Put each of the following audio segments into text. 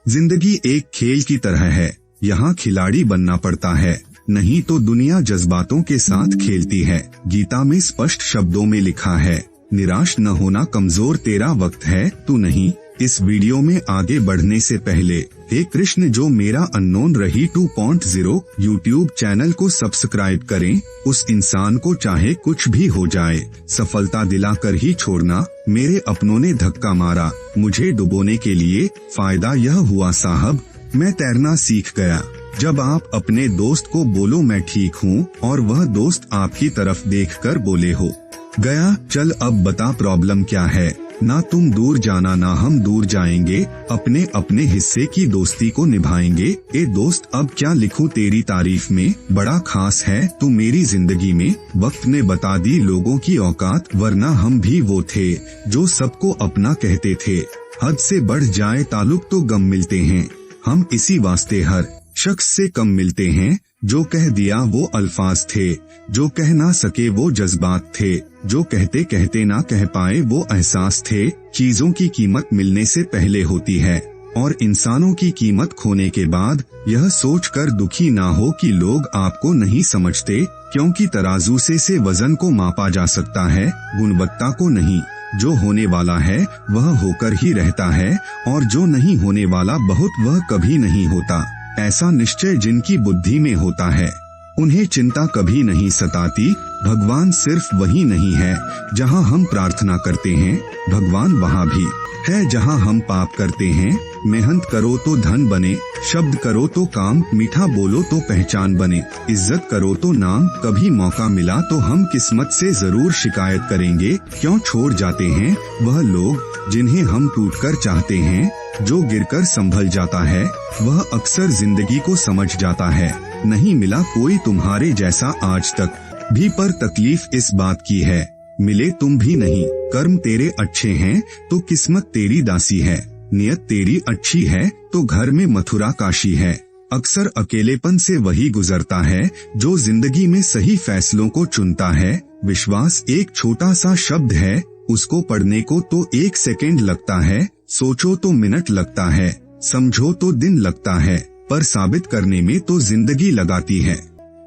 जिंदगी एक खेल की तरह है, यहाँ खिलाड़ी बनना पड़ता है, नहीं तो दुनिया जज्बातों के साथ खेलती है। गीता में स्पष्ट शब्दों में लिखा है, निराश न होना कमजोर तेरा वक्त है, तू नहीं। इस वीडियो में आगे बढ़ने से पहले हे कृष्ण, जो मेरा अननोन रही 2.0 यूट्यूब चैनल को सब्सक्राइब करें। उस इंसान को चाहे कुछ भी हो जाए, सफलता दिलाकर ही छोड़ना। मेरे अपनों ने धक्का मारा मुझे डुबोने के लिए, फायदा यह हुआ साहब, मैं तैरना सीख गया। जब आप अपने दोस्त को बोलो मैं ठीक हूँ और वह दोस्त आपकी तरफ देखकर बोले हो गया, चल अब बता प्रॉब्लम क्या है। ना तुम दूर जाना ना हम दूर जाएंगे, अपने अपने हिस्से की दोस्ती को निभाएंगे। ए दोस्त अब क्या लिखूं तेरी तारीफ में, बड़ा खास है तू मेरी जिंदगी में। वक्त ने बता दी लोगों की औकात, वरना हम भी वो थे जो सबको अपना कहते थे। हद से बढ़ जाए ताल्लुक तो गम मिलते हैं, हम इसी वास्ते हर शख्स से कम मिलते हैं। जो कह दिया वो अल्फाज थे, जो कह ना सके वो जज्बात थे, जो कहते कहते ना कह पाए वो एहसास थे। चीजों की कीमत मिलने से पहले होती है और इंसानों की कीमत खोने के बाद। यह सोचकर दुखी ना हो कि लोग आपको नहीं समझते, क्योंकि तराजू से वजन को मापा जा सकता है, गुणवत्ता को नहीं। जो होने वाला है वह होकर ही रहता है और जो नहीं होने वाला बहुत वह कभी नहीं होता। ऐसा निश्चय जिनकी बुद्धि में होता है, उन्हें चिंता कभी नहीं सताती। भगवान सिर्फ वही नहीं है जहां हम प्रार्थना करते हैं, भगवान वहां भी है जहां हम पाप करते हैं। मेहनत करो तो धन बने, शब्द करो तो काम, मीठा बोलो तो पहचान बने, इज्जत करो तो नाम। कभी मौका मिला तो हम किस्मत से जरूर शिकायत करेंगे, क्यों छोड़ जाते हैं वह लोग जिन्हें हम टूटकर चाहते हैं। जो गिरकर संभल जाता है वह अक्सर जिंदगी को समझ जाता है। नहीं मिला कोई तुम्हारे जैसा आज तक भी, पर तकलीफ इस बात की है मिले तुम भी नहीं। कर्म तेरे अच्छे हैं तो किस्मत तेरी दासी है, नियत तेरी अच्छी है तो घर में मथुरा काशी है। अक्सर अकेलेपन से वही गुजरता है जो जिंदगी में सही फैसलों को चुनता है। विश्वास एक छोटा सा शब्द है, उसको पढ़ने को तो 1 सेकेंड लगता है, सोचो तो मिनट लगता है, समझो तो दिन लगता है, पर साबित करने में तो जिंदगी लगाती है।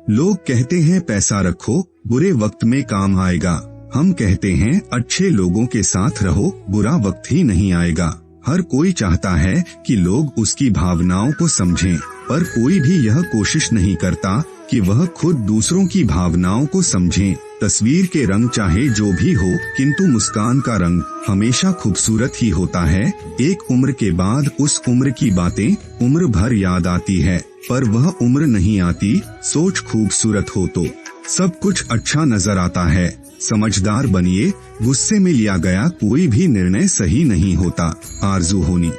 लोग कहते हैं पैसा रखो बुरे वक्त में काम आएगा, हम कहते हैं अच्छे लोगों के साथ रहो बुरा वक्त ही नहीं आएगा। हर कोई चाहता है कि लोग उसकी भावनाओं को समझें, पर कोई भी यह कोशिश नहीं करता कि वह खुद दूसरों की भावनाओं को समझें। तस्वीर के रंग चाहे जो भी हो, किंतु मुस्कान का रंग हमेशा खूबसूरत ही होता है। एक उम्र के बाद उस उम्र की बातें उम्र भर याद आती है, पर वह उम्र नहीं आती। सोच खूबसूरत हो तो सब कुछ अच्छा नजर आता है। समझदार बनिए, गुस्से में लिया गया कोई भी निर्णय सही नहीं होता। आरजू होनी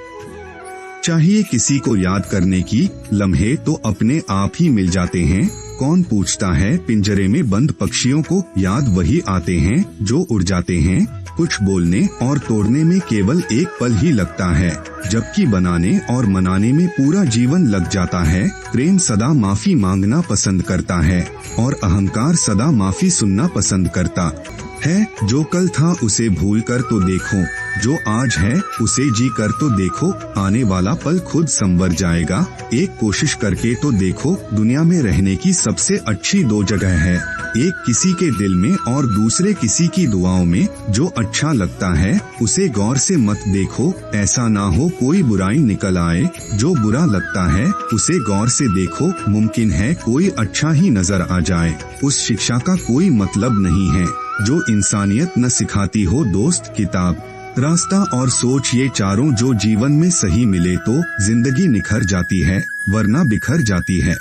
चाहिए किसी को याद करने की, लम्हे तो अपने आप ही मिल जाते हैं। कौन पूछता है पिंजरे में बंद पक्षियों को, याद वही आते हैं जो उड़ जाते हैं। कुछ बोलने और तोड़ने में केवल एक पल ही लगता है, जबकि बनाने और मनाने में पूरा जीवन लग जाता है। प्रेम सदा माफी मांगना पसंद करता है और अहंकार सदा माफी सुनना पसंद करता है। जो कल था उसे भूल कर तो देखो, जो आज है उसे जी कर तो देखो, आने वाला पल खुद संवर जाएगा। एक कोशिश करके तो देखो, दुनिया में रहने की सबसे अच्छी 2 जगह है, एक किसी के दिल में और दूसरे किसी की दुआओं में। जो अच्छा लगता है उसे गौर से मत देखो, ऐसा ना हो कोई बुराई निकल आए। जो बुरा लगता है उसे गौर से देखो, मुमकिन है कोई अच्छा ही नजर आ जाए। उस शिक्षा का कोई मतलब नहीं है जो इंसानियत न सिखाती हो। दोस्त, किताब, रास्ता और सोच, ये चारों जो जीवन में सही मिले तो जिंदगी निखर जाती है, वरना बिखर जाती है।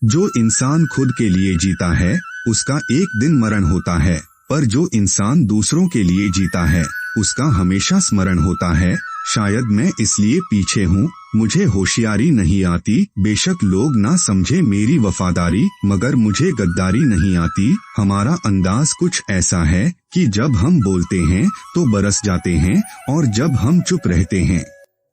जो इंसान खुद के लिए जीता है उसका एक दिन मरण होता है, पर जो इंसान दूसरों के लिए जीता है उसका हमेशा स्मरण होता है। शायद मैं इसलिए पीछे हूँ, मुझे होशियारी नहीं आती। बेशक लोग ना समझे मेरी वफादारी, मगर मुझे गद्दारी नहीं आती। हमारा अंदाज कुछ ऐसा है कि जब हम बोलते हैं तो बरस जाते हैं और जब हम चुप रहते हैं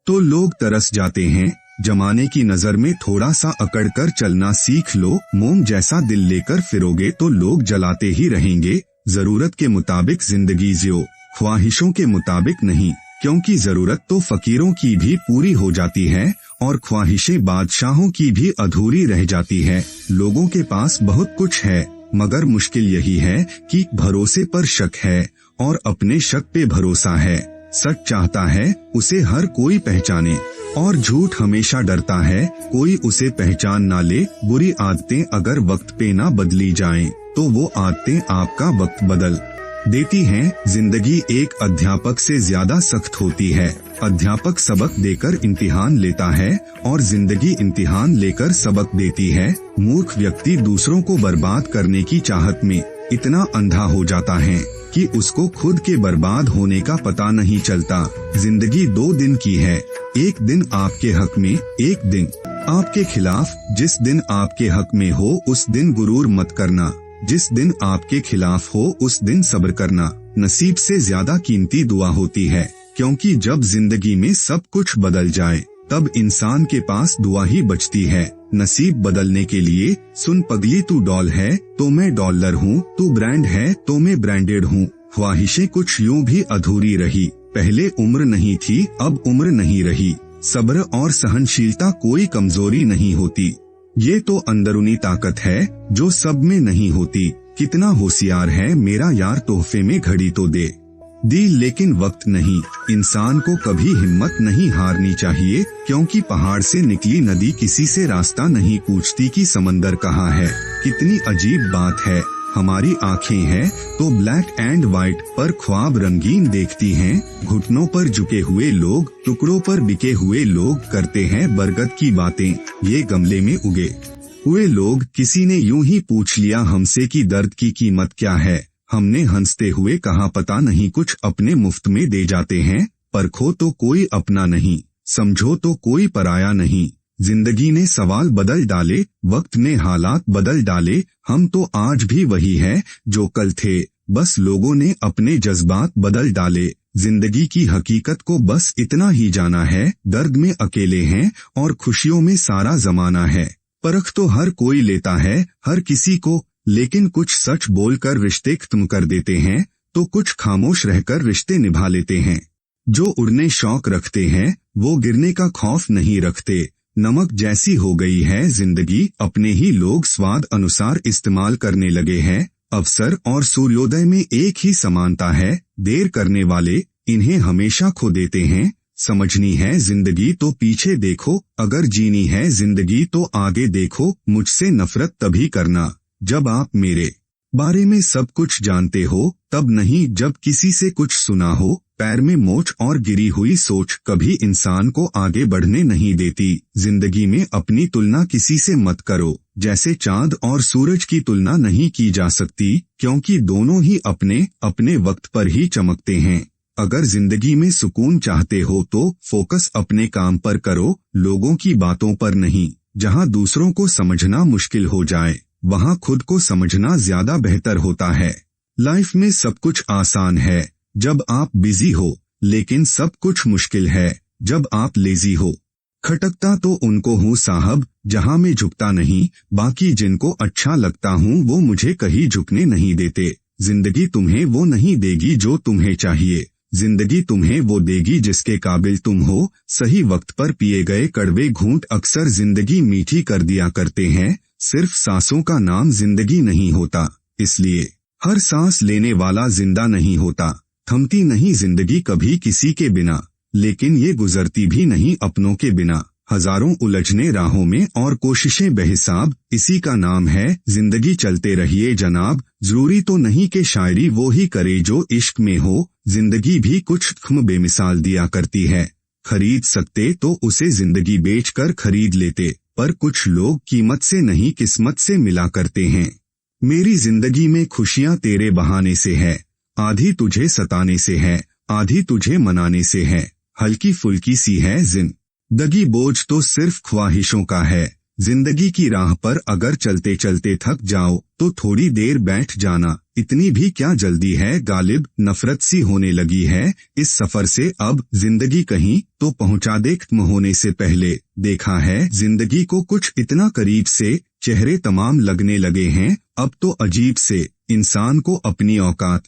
तो लोग तरस जाते हैं। जमाने की नजर में थोड़ा सा अकड़ कर चलना सीख लो, मोम जैसा दिल लेकर फिरोगे तो लोग जलाते ही रहेंगे। जरूरत के मुताबिक जिंदगी जियो, ख्वाहिशों के मुताबिक नहीं, क्योंकि जरूरत तो फकीरों की भी पूरी हो जाती है और ख्वाहिशें बादशाहों की भी अधूरी रह जाती है। लोगों के पास बहुत कुछ है, मगर मुश्किल यही है कि भरोसे पर शक है और अपने शक पे भरोसा है। सच चाहता है उसे हर कोई पहचाने और झूठ हमेशा डरता है कोई उसे पहचान ना ले। बुरी आदतें अगर वक्त पे ना बदली जाएं, तो वो आदतें आपका वक्त बदल देती हैं। जिंदगी एक अध्यापक से ज्यादा सख्त होती है। अध्यापक सबक देकर इम्तिहान लेता है और जिंदगी इम्तिहान लेकर सबक देती है। मूर्ख व्यक्ति दूसरों को बर्बाद करने की चाहत में इतना अंधा हो जाता है कि उसको खुद के बर्बाद होने का पता नहीं चलता। जिंदगी 2 दिन की है, एक दिन आपके हक में, एक दिन आपके खिलाफ। जिस दिन आपके हक में हो उस दिन गुरूर मत करना, जिस दिन आपके खिलाफ हो उस दिन सब्र करना। नसीब से ज्यादा कीमती दुआ होती है, क्योंकि जब जिंदगी में सब कुछ बदल जाए तब इंसान के पास दुआ ही बचती है। नसीब बदलने के लिए सुन पगली, तू डॉल है तो मैं डॉलर हूँ, तू ब्रांड है तो मैं ब्रांडेड हूँ। ख्वाहिशें कुछ यूं भी अधूरी रही, पहले उम्र नहीं थी अब उम्र नहीं रही। सब्र और सहनशीलता कोई कमजोरी नहीं होती, ये तो अंदरूनी ताकत है जो सब में नहीं होती। कितना होशियार है मेरा यार, तोहफे में घड़ी तो दे दी लेकिन वक्त नहीं। इंसान को कभी हिम्मत नहीं हारनी चाहिए, क्योंकि पहाड़ से निकली नदी किसी से रास्ता नहीं पूछती कि समंदर कहाँ है। कितनी अजीब बात है, हमारी आँखें हैं तो ब्लैक एंड व्हाइट पर ख्वाब रंगीन देखती हैं। घुटनों पर झुके हुए लोग, टुकड़ों पर बिके हुए लोग करते हैं बरगद की बातें। ये गमले में उगे हुए लोग, किसी ने यूं ही पूछ लिया हमसे कि दर्द की कीमत क्या है। हमने हंसते हुए कहा पता नहीं, कुछ अपने मुफ्त में दे जाते हैं। परखो तो कोई अपना नहीं, समझो तो कोई पराया नहीं। जिंदगी ने सवाल बदल डाले, वक्त ने हालात बदल डाले। हम तो आज भी वही है जो कल थे, बस लोगों ने अपने जज्बात बदल डाले। जिंदगी की हकीकत को बस इतना ही जाना है, दर्द में अकेले हैं और खुशियों में सारा जमाना है। परख तो हर कोई लेता है हर किसी को, लेकिन कुछ सच बोलकर रिश्ते खत्म कर देते हैं तो कुछ खामोश रहकर रिश्ते निभा लेते हैं। जो उड़ने शौक रखते हैं वो गिरने का खौफ नहीं रखते। नमक जैसी हो गई है जिंदगी, अपने ही लोग स्वाद अनुसार इस्तेमाल करने लगे हैं। अवसर और सूर्योदय में एक ही समानता है, देर करने वाले इन्हें हमेशा खो देते हैं। समझनी है जिंदगी तो पीछे देखो, अगर जीनी है जिंदगी तो आगे देखो। मुझसे नफरत तभी करना जब आप मेरे बारे में सब कुछ जानते हो, तब नहीं जब किसी से कुछ सुना हो। पैर में मोच और गिरी हुई सोच कभी इंसान को आगे बढ़ने नहीं देती। जिंदगी में अपनी तुलना किसी से मत करो, जैसे चांद और सूरज की तुलना नहीं की जा सकती, क्योंकि दोनों ही अपने अपने वक्त पर ही चमकते हैं। अगर जिंदगी में सुकून चाहते हो तो फोकस अपने काम पर करो, लोगों की बातों पर नहीं। जहां दूसरों को समझना मुश्किल हो जाए वहां खुद को समझना ज्यादा बेहतर होता है। लाइफ में सब कुछ आसान है जब आप बिजी हो, लेकिन सब कुछ मुश्किल है जब आप लेजी हो। खटकता तो उनको हूँ साहब जहां मैं झुकता नहीं, बाकी जिनको अच्छा लगता हूँ वो मुझे कहीं झुकने नहीं देते। जिंदगी तुम्हें वो नहीं देगी जो तुम्हें चाहिए, जिंदगी तुम्हें वो देगी जिसके काबिल तुम हो। सही वक्त पर पिए गए कड़वे घूंट अक्सर जिंदगी मीठी कर दिया करते हैं। सिर्फ सांसों का नाम जिंदगी नहीं होता, इसलिए हर सांस लेने वाला जिंदा नहीं होता। थमती नहीं जिंदगी कभी किसी के बिना, लेकिन ये गुजरती भी नहीं अपनों के बिना। हजारों उलझने राहों में और कोशिशें बेहिसाब, इसी का नाम है जिंदगी। चलते रहिए जनाब, जरूरी तो नहीं कि शायरी वो ही करे जो इश्क में हो। जिंदगी भी कुछ खम बेमिसाल दिया करती है, खरीद सकते तो उसे जिंदगी बेचकर खरीद लेते, पर कुछ लोग कीमत से नहीं किस्मत से मिला करते हैं। मेरी जिंदगी में खुशियां तेरे बहाने से है, आधी तुझे सताने से है, आधी तुझे मनाने से है। हल्की फुल्की सी है जिंदगी, बोझ तो सिर्फ ख्वाहिशों का है। जिंदगी की राह पर अगर चलते चलते थक जाओ तो थोड़ी देर बैठ जाना, इतनी भी क्या जल्दी है गालिब। नफरत सी होने लगी है इस सफर से, अब जिंदगी कहीं तो पहुंचा दे खत्म होने से पहले। देखा है जिंदगी को कुछ इतना करीब से, चेहरे तमाम लगने लगे हैं अब तो अजीब से। इंसान को अपनी औकात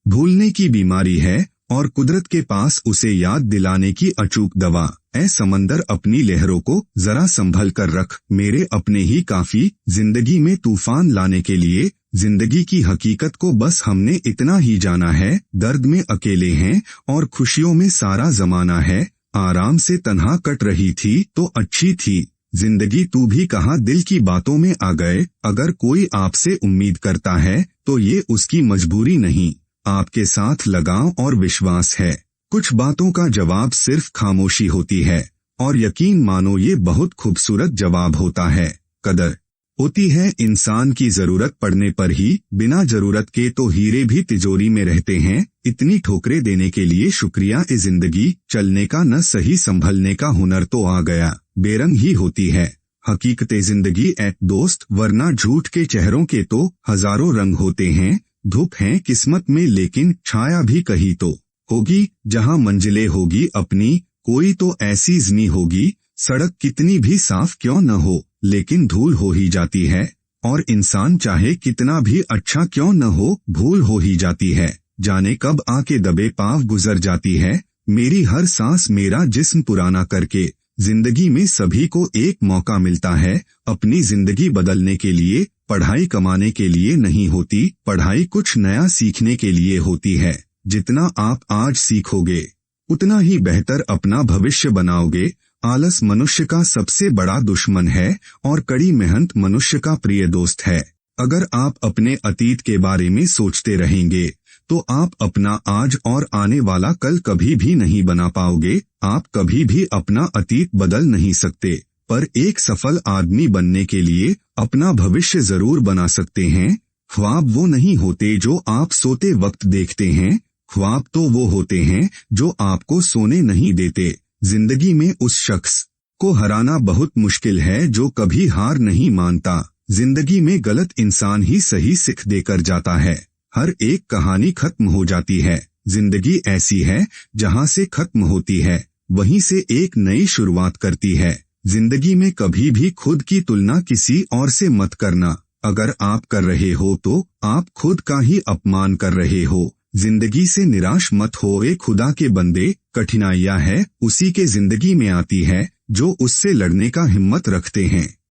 भूलने की बीमारी है और कुदरत के पास उसे याद दिलाने की अचूक दवा। ऐ समंदर अपनी लहरों को जरा संभल कर रख, मेरे अपने ही काफी जिंदगी में तूफान लाने के लिए। जिंदगी की हकीकत को बस हमने इतना ही जाना है, दर्द में अकेले हैं और खुशियों में सारा जमाना है। आराम से तन्हा कट रही थी तो अच्छी थी जिंदगी, तू भी कहाँ दिल की बातों में आ गए। अगर कोई आपसे उम्मीद करता है तो ये उसकी मजबूरी नहीं, आपके साथ लगाव और विश्वास है। कुछ बातों का जवाब सिर्फ खामोशी होती है, और यकीन मानो ये बहुत खूबसूरत जवाब होता है। कदर होती है इंसान की जरूरत पड़ने पर ही, बिना जरूरत के तो हीरे भी तिजोरी में रहते हैं। इतनी ठोकरें देने के लिए शुक्रिया ए जिंदगी, चलने का न सही संभलने का हुनर तो आ गया। बेरंग ही होती है हकीकते जिंदगी ए दोस्त, वरना झूठ के चेहरों के तो हजारों रंग होते हैं। धूप है किस्मत में लेकिन छाया भी कहीं तो होगी, जहां मंजिलें होगी अपनी कोई तो ऐसी ज़नी होगी। सड़क कितनी भी साफ क्यों न हो लेकिन धूल हो ही जाती है, और इंसान चाहे कितना भी अच्छा क्यों न हो भूल हो ही जाती है। जाने कब आके दबे पाँव गुजर जाती है, मेरी हर सांस मेरा जिस्म पुराना करके। जिंदगी में सभी को एक मौका मिलता है अपनी जिंदगी बदलने के लिए। पढ़ाई कमाने के लिए नहीं होती, पढ़ाई कुछ नया सीखने के लिए होती है। जितना आप आज सीखोगे उतना ही बेहतर अपना भविष्य बनाओगे। आलस मनुष्य का सबसे बड़ा दुश्मन है और कड़ी मेहनत मनुष्य का प्रिय दोस्त है। अगर आप अपने अतीत के बारे में सोचते रहेंगे तो आप अपना आज और आने वाला कल कभी भी नहीं बना पाओगे। आप कभी भी अपना अतीत बदल नहीं सकते, पर एक सफल आदमी बनने के लिए अपना भविष्य जरूर बना सकते हैं। ख्वाब वो नहीं होते जो आप सोते वक्त देखते हैं, ख्वाब तो वो होते हैं जो आपको सोने नहीं देते। जिंदगी में उस शख्स को हराना बहुत मुश्किल है जो कभी हार नहीं मानता। जिंदगी में गलत इंसान ही सही सिख देकर जाता है। हर एक कहानी खत्म हो जाती है, जिंदगी ऐसी है जहां से खत्म होती है वहीं से एक नई शुरुआत करती है। जिंदगी में कभी भी खुद की तुलना किसी और से मत करना, अगर आप कर रहे हो तो आप खुद का ही अपमान कर रहे हो। जिंदगी से निराश मत हो ए खुदा के बंदे, कठिनाइयां है उसी के जिंदगी में आती है जो उससे लड़ने का हिम्मत रखते हैं।